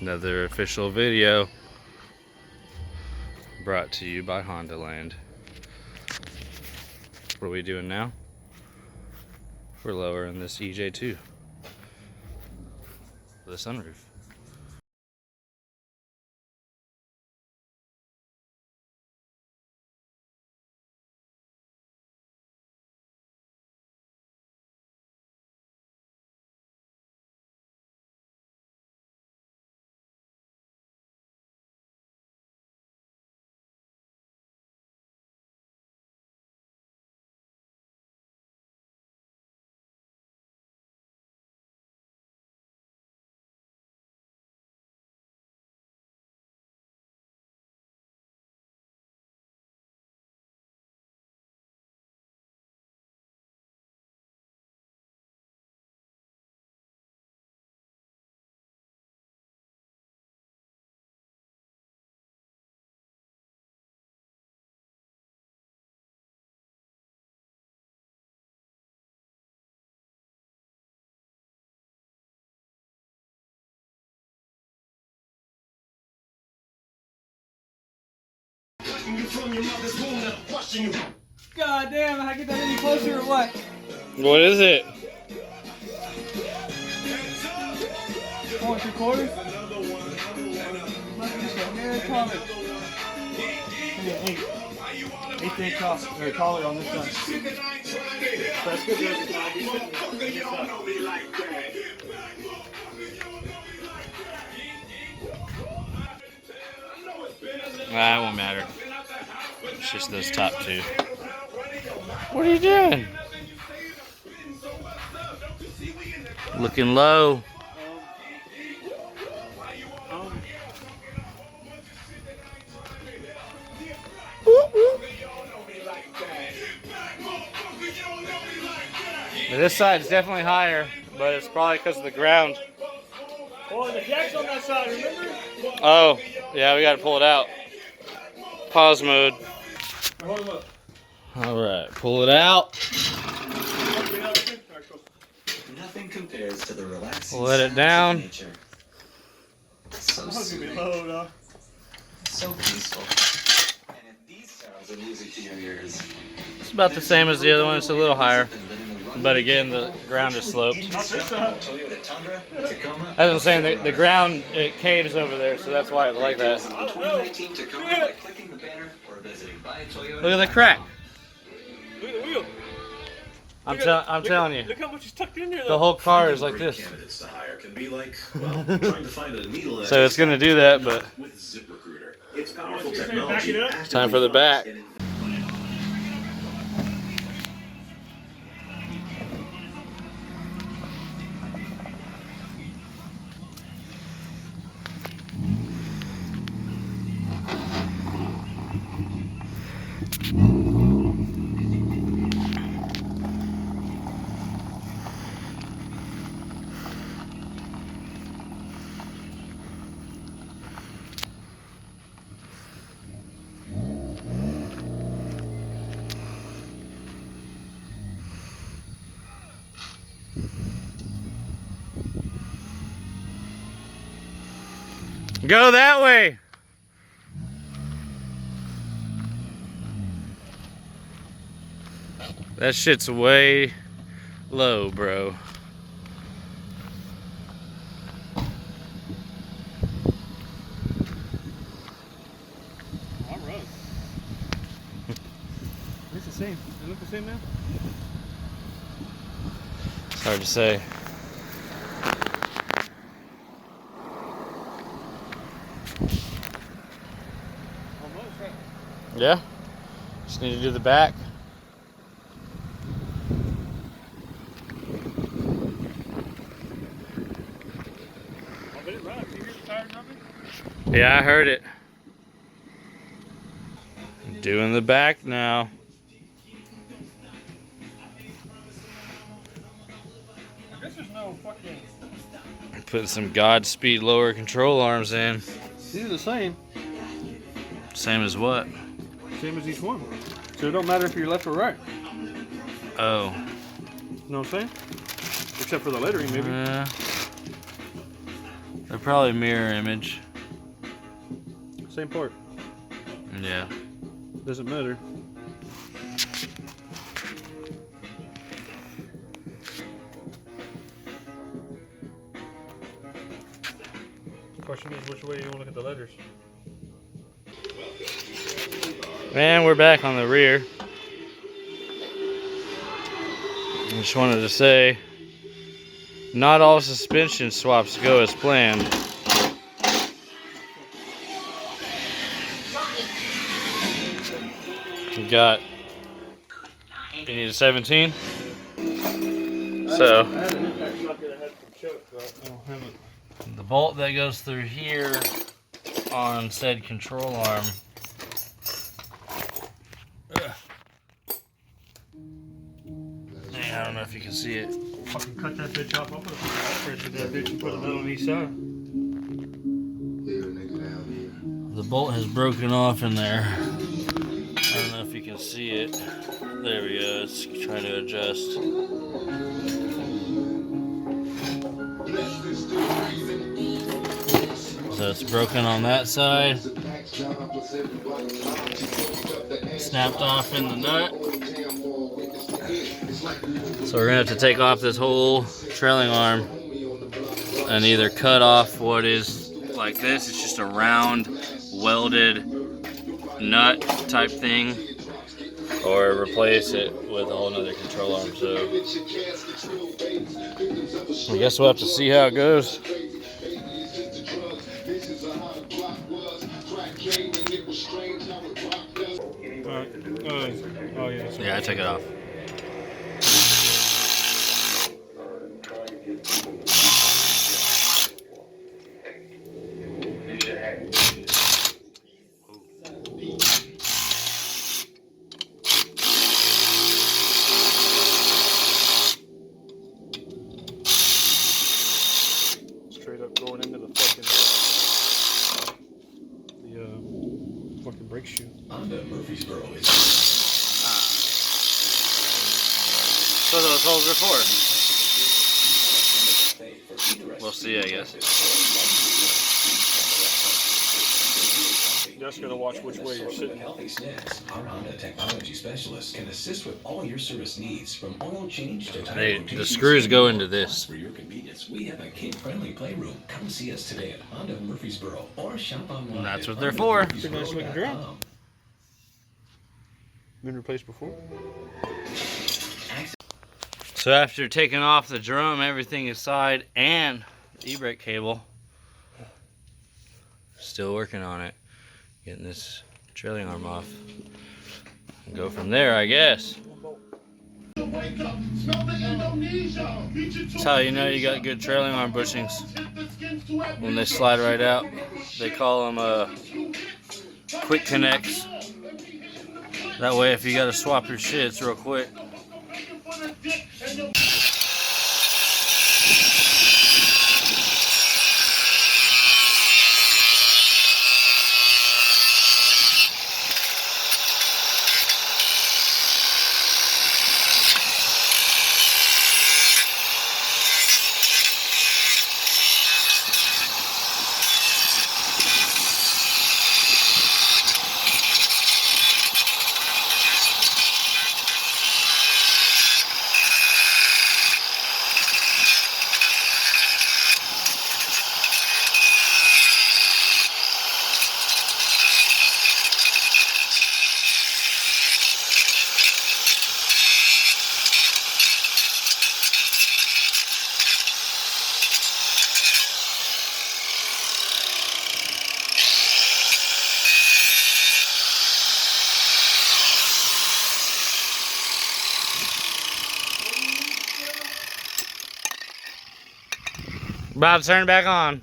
Another official video brought to you by Honda Land. What are we doing now? We're lowering this EJ2 with a sunroof. God damn, I get that any closer or what? What is it? 4 3/4? Must be just a hair taller. Yeah, 8. 8th inch taller on this side. That's good. Nah, it won't matter. It's just those top two. What are you doing? Looking low. This side's definitely higher, but it's probably because of the ground. Oh, the jack's on that side, remember? Oh, yeah, we gotta pull it out. Pause mode. Hold him up. Alright, pull it out. Nothing compares to the relaxing Let it down. nature. So Low, soothing, dog. so peaceful. And if these sounds are music to your ears, It's about the same as the other one, it's a little higher. But again, the ground is sloped. Toyota Tundra, Tacoma, As I'm saying, the ground, it caves over there, so that's why it's like that. 2019 Tacoma by clicking the banner or visiting buyatoyota.com. Look at the crack. Look at the wheel. I'm telling you. Look how much is tucked in there, The though. whole car is like this. Candidates to hire can be like, well, trying to find a needle in a So it's going to do that, but with ZipRecruiter. It's powerful Back technology. it up. it's time for the back. Go that way. That shit's way low, bro. I'm running. It's the same. They look the same now? It's hard to say. Almost, right? Yeah. Just need to do the back. I bet it runs. You hear the tires rubbing? Yeah, I heard it. Doing the back now. I guess there's no fucking... Putting some Godspeed lower control arms in. These are the same. Same as what? Same as each one. So it don't matter if you're left or right. Oh. You know what I'm saying? Except for the lettering, maybe. They're probably mirror image. Same part. Yeah. Doesn't matter. The question is, which way you want to look at the letters? And we're back on the rear. I just wanted to say, not all suspension swaps go as planned. You need a 17? So, the bolt that goes through here on said control arm. I don't know if you can see it. Fucking cut that bitch off. I'm gonna pressure that bitch and put a metal on each side. The bolt has broken off in there. I don't know if you can see it. There we go. It's trying to adjust. So it's broken on that side. Snapped off in the nut. So we're gonna have to take off this whole trailing arm and either cut off what is like this. It's just a round welded nut type thing, or replace it with a whole nother control arm. So I guess we'll have to see how it goes. Oh yeah. Yeah, I took it off. Straight up going into the fucking brake shoe. Honda Murfreesboro is. So those holes are for. We'll see, I guess. You just gotta watch which way you're sitting. Healthy snacks. Our Honda technology specialist can assist with all your service needs, from oil change to tire rotation. The screws go into this. For your convenience, we have a kid-friendly playroom. Come see us today at Honda Murfreesboro or shop online. And that's at what they're for. HondaMurfreesboro.com. Been replaced before? So after taking off the drum, everything inside, and the e-brake cable, still working on it. Getting this trailing arm off. And go from there, I guess. That's how you know you got good trailing arm bushings. When they slide right out. They call them quick connects. That way if you gotta swap your shit, it's real quick. Bob, turn it back on.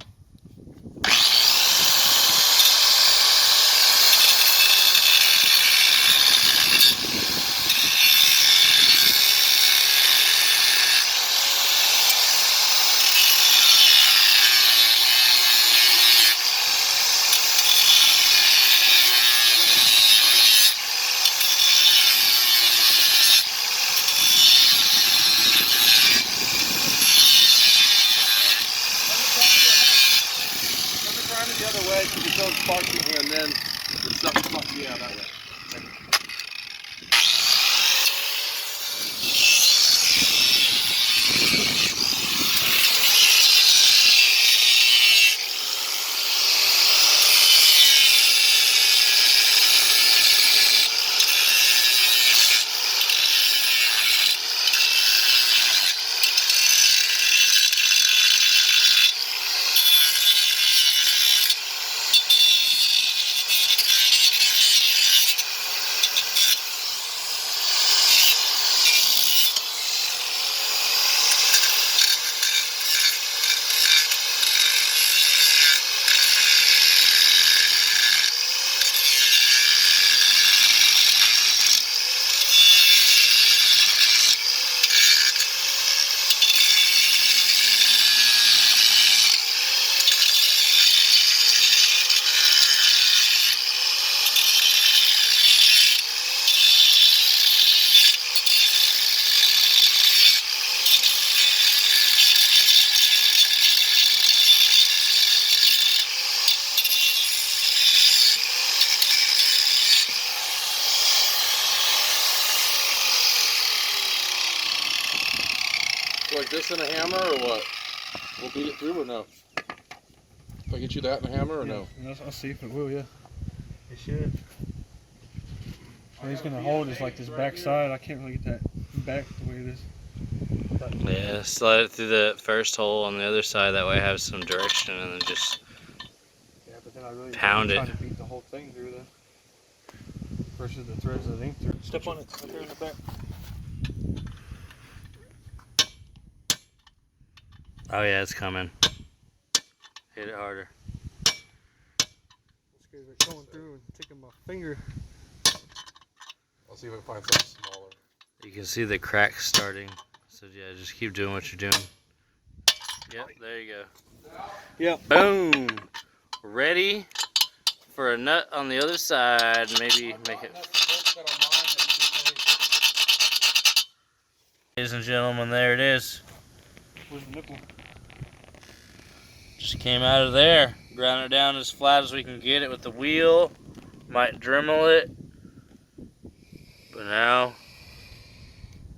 other way because it goes sparks in here and then the stuff fucks you out that way. Like this and a hammer or what? We'll beat it through or no? If I get you that and a hammer or no? I'll see if it will, yeah. It should. What he's gonna hold is like this back side. I can't really get that back the way it is. Yeah, slide it through the first hole on the other side. That way I have some direction, and then just But then I really pound it. trying to beat the whole thing through then. Versus the threads of the ink through. Step on it right there in the back. Oh yeah, it's coming. Hit it harder. It's because they're going through and taking my finger. I'll see if I can find something smaller. You can see the cracks starting. So yeah, just keep doing what you're doing. Yep, there you go. Yep. Boom! Ready for a nut on the other side. Maybe make it. Ladies and gentlemen, there it is. Where's the nipple? Just came out of there. Ground it down as flat as we can get it with the wheel. Might Dremel it. But now,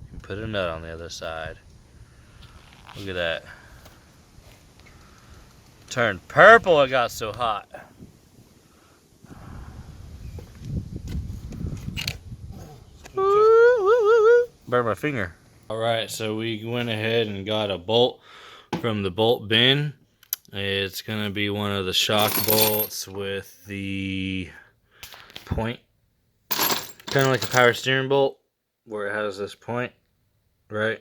you can put a nut on the other side. Look at that. Turned purple, it got so hot. Burn my finger. Alright, so we went ahead and got a bolt from the bolt bin. It's going to be one of the shock bolts with the point. Kind of like a power steering bolt, where it has this point, right?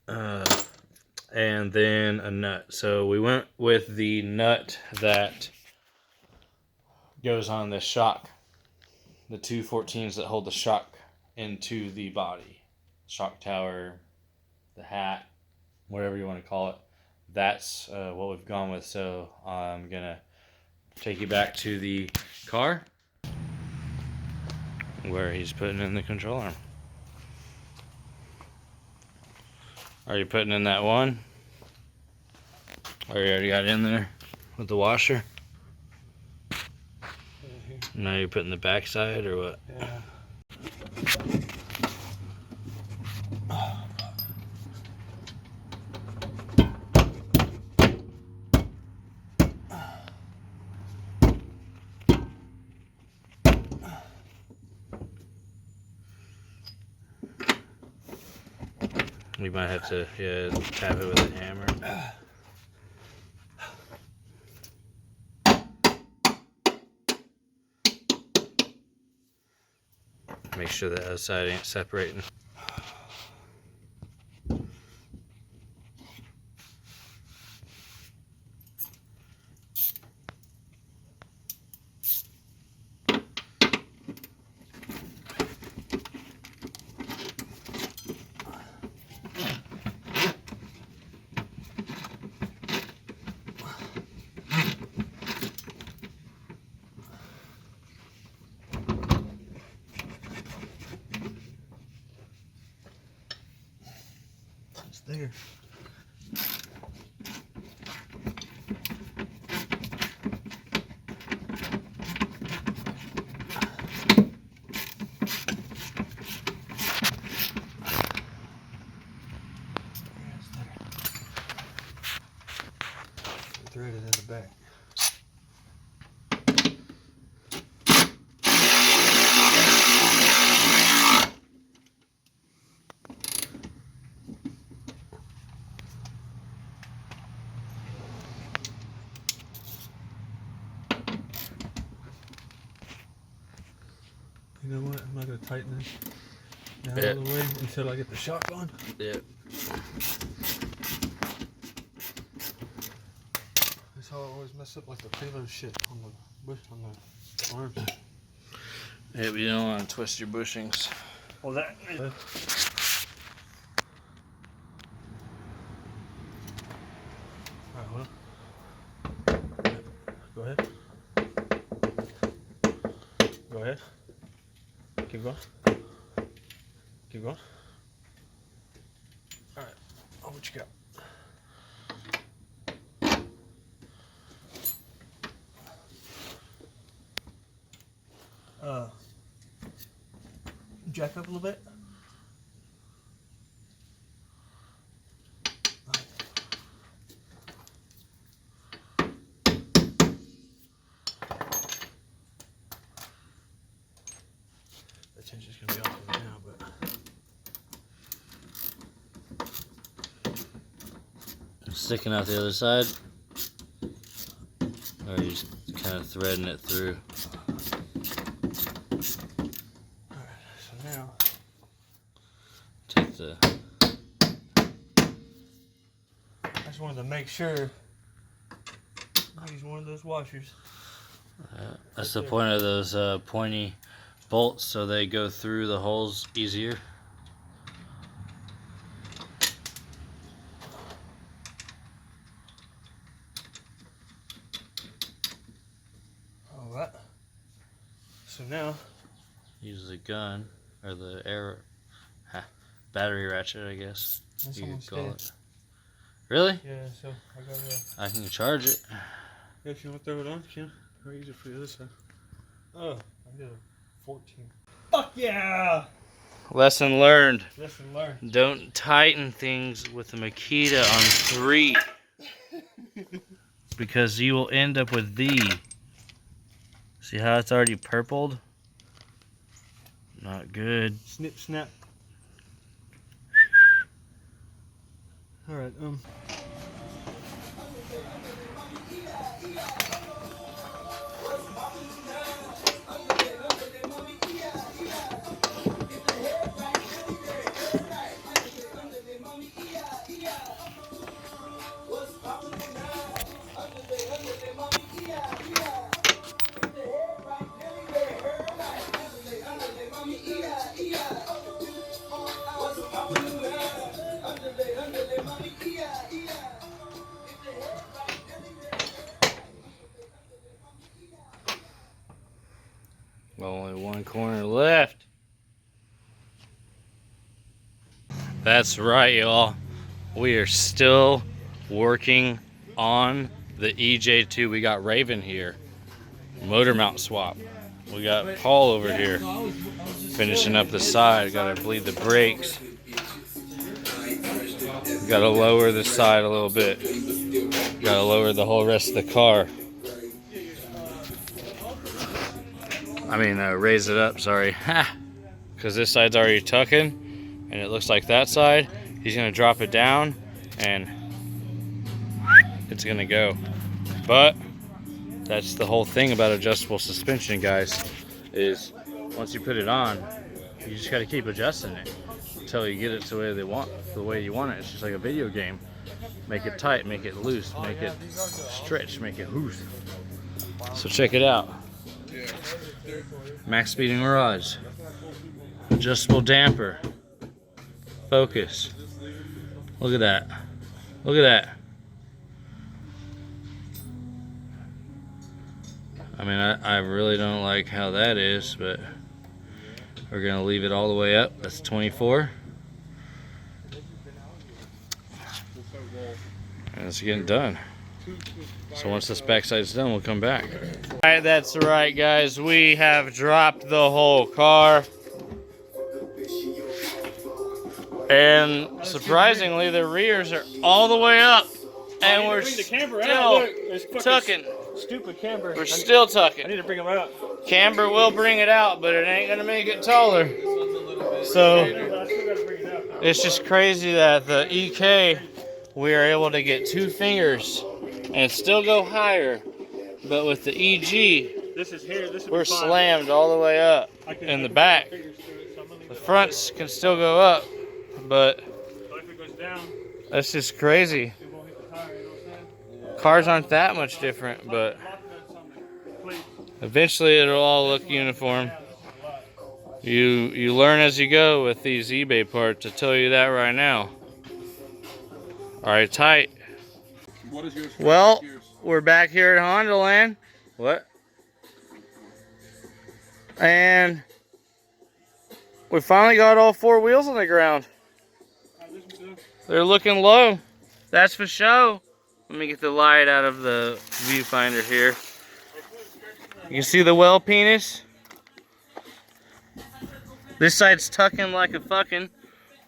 And then a nut. So we went with the nut that goes on the shock. The two 14s that hold the shock into the body. Shock tower, the hat, whatever you want to call it. That's what we've gone with. So I'm gonna take you back to the car where he's putting in the control arm. Are you putting in that one? Or you already got it in there with the washer? Now you're putting the back side or what? Yeah. We might have to tap it with a hammer. Make sure the other side ain't separating. There. threaded in the back. You know what? I'm not going to tighten this down all the way until I get the shock on. Yeah. That's how I always mess up like the payload shit on the bush, on the arms. Yeah, but you don't want to twist your bushings. Well, that. Alright, hold on. Go ahead. Go ahead. Keep going. Keep going. Alright. Oh, what you got? Jack up a little bit. The tension's gonna be off of it now, but Sticking out the other side, or are you just kind of threading it through? now Take the. I just wanted to make sure I use one of those washers. That's the point of those pointy bolts, so they go through the holes easier. All right. So now Use the gun or the air battery ratchet, I guess that's you almost could call dead. it. Really? Yeah. So I got I can charge it. if you want to throw it on, Kim, I'll use it for the other side. Oh, I did a 14. Fuck yeah! Lesson learned. Lesson learned. Don't tighten things with the Makita on 3. Because you will end up with these. See how it's already purpled? Not good. Snip, snap. All right. Only one corner left. That's right, y'all. We are still working on the EJ2. We got Raven here. Motor mount swap. We got Paul over here. Finishing up the side. Gotta bleed the brakes. Gotta lower the side a little bit. Gotta lower the whole rest of the car. I mean, raise it up, sorry. Because this side's already tucking, and it looks like that side. He's gonna drop it down, and it's gonna go. But that's the whole thing about adjustable suspension, guys, is once you put it on, you just gotta keep adjusting it until you get it to the way you want it. It's just like a video game. Make it tight, make it loose, make it stretch, make it loose. So check it out. MaxPeedingRods, adjustable damper, focus. Look at that. Look at that. I mean, I really don't like how that is, but we're gonna leave it all the way up. That's 24. And it's getting done. So once this backside's done, we'll come back. Alright, that's right, guys. We have dropped the whole car. And surprisingly, the rears are all the way up. And we're bring the camber still out. Look, there's fucking tucking. Stupid camber. We're still I tucking. need to bring them out. Camber will bring it out, but it ain't gonna make it taller. So But I still gotta bring it out. it's just crazy that the EK, we are able to get 2 fingers and still go higher. But with the EG, This is here. This we're slammed all the way up in the back. The fronts can still go up, but But if it goes down, that's just crazy. it won't hit the tire. You know what I'm saying? Cars aren't that much different, but Please. eventually it'll all look uniform. You learn as you go with these eBay parts, I tell you that right now. Alright, tight. What is yours? Well, we're back here at Honda Land. What? And we finally got all 4 wheels on the ground. They're looking low. That's for show. Let me get the light out of the viewfinder here. You can see the well penis. This side's tucking like a fucking.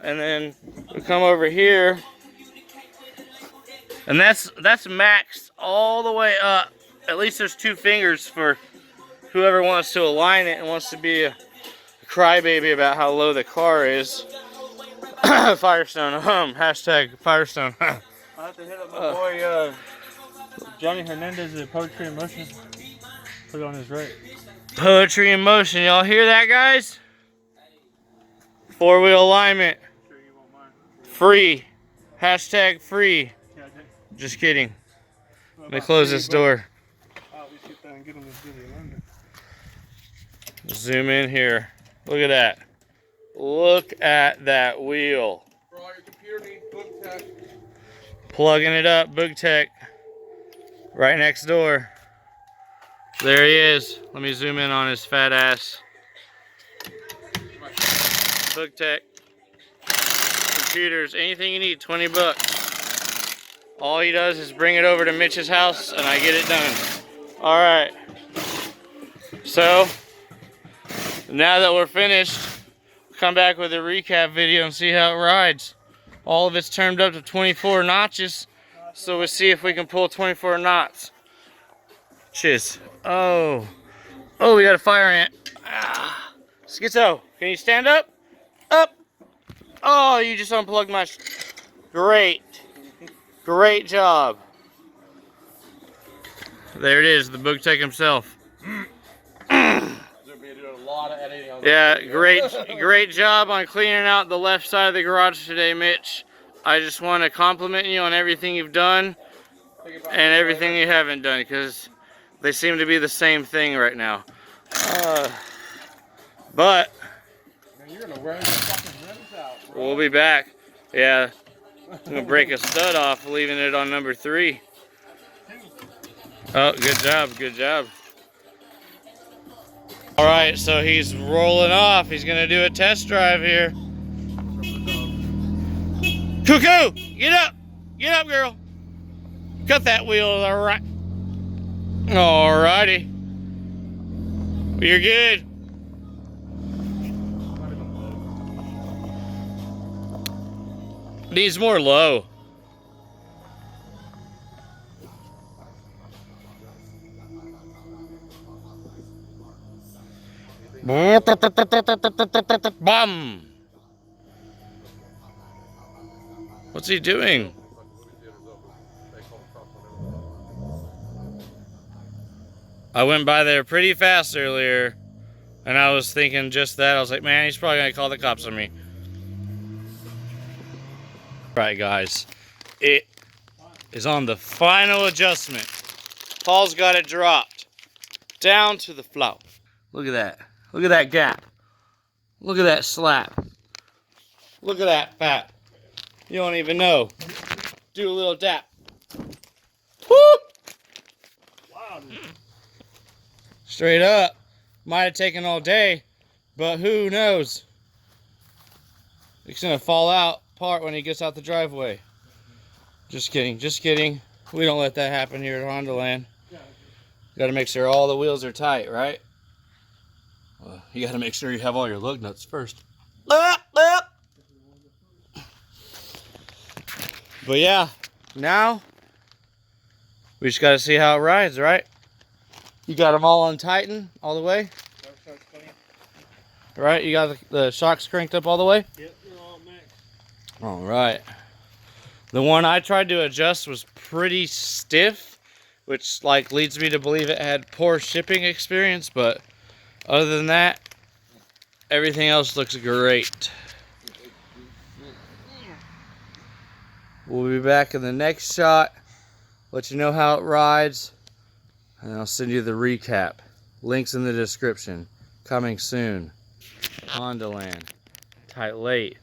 And then we come over here. And that's maxed all the way up. At least there's 2 fingers for whoever wants to align it and wants to be a crybaby about how low the car is. Firestone, hashtag Firestone. I have to hit up my boy Johnny Hernandez at Poetry in Motion. Put it on his right. Poetry in Motion, y'all hear that, guys? 4-wheel alignment. Sure you won't mind. Free. Hashtag free. Yeah, I did. Just kidding. Let me close this door. I'll at least get that and get on this video under. Zoom in here. Look at that. Look at that wheel. For all your computer needs, book tech. Plugging it up, Boog Tech. Right next door. There he is. Let me zoom in on his fat ass. Boog Tech. Computers, anything you need, 20 bucks. All he does is bring it over to Mitch's house and I get it done. All right. So, now that we're finished, come back with a recap video and see how it rides. All of it's turned up to 24 notches, so we'll see if we can pull 24 knots. Cheers. Oh, we got a fire ant. Ah. Schizo, can you stand up? Up. Oh, you just unplugged my. Great job. There it is, the Boog Tech himself. Yeah, great job on cleaning out the left side of the garage today, Mitch. I just want to compliment you on everything you've done and everything you haven't done, because they seem to be the same thing right now. But Man, you're gonna wear your fucking rims out, bro. we'll be back. Yeah, I'm gonna break a stud off, leaving it on number 3. Oh, good job, good job. All right, so he's rolling off. He's gonna do a test drive here. Cuckoo, get up, girl. Cut that wheel to the right. Alrighty, you're good. Needs more low. Bum. What's he doing? I went by there pretty fast earlier, and I was thinking just that. I was like, man, he's probably gonna call the cops on me. Right, guys, it is on the final adjustment. Paul's got it dropped down to the floor. Look at that. Look at that gap. Look at that slap. Look at that fat. You don't even know. Do a little dap. Woo! Wow, dude. Straight up. Might have taken all day, but who knows? It's gonna fall out apart when he gets out the driveway. Just kidding, just kidding. We don't let that happen here at Honda Land. Gotta make sure all the wheels are tight, right? Well, you gotta make sure you have all your lug nuts first. But yeah, now We just got to see how it rides, right? You got them all on Titan all the way? Right? You got the shocks cranked up all the way? Yep, they're all max. All right. The one I tried to adjust was pretty stiff, which like leads me to believe it had poor shipping experience, but other than that, everything else looks great. We'll be back in the next shot, let you know how it rides, and I'll send you the recap. Links in the description. Coming soon. Honda Land. Tight late.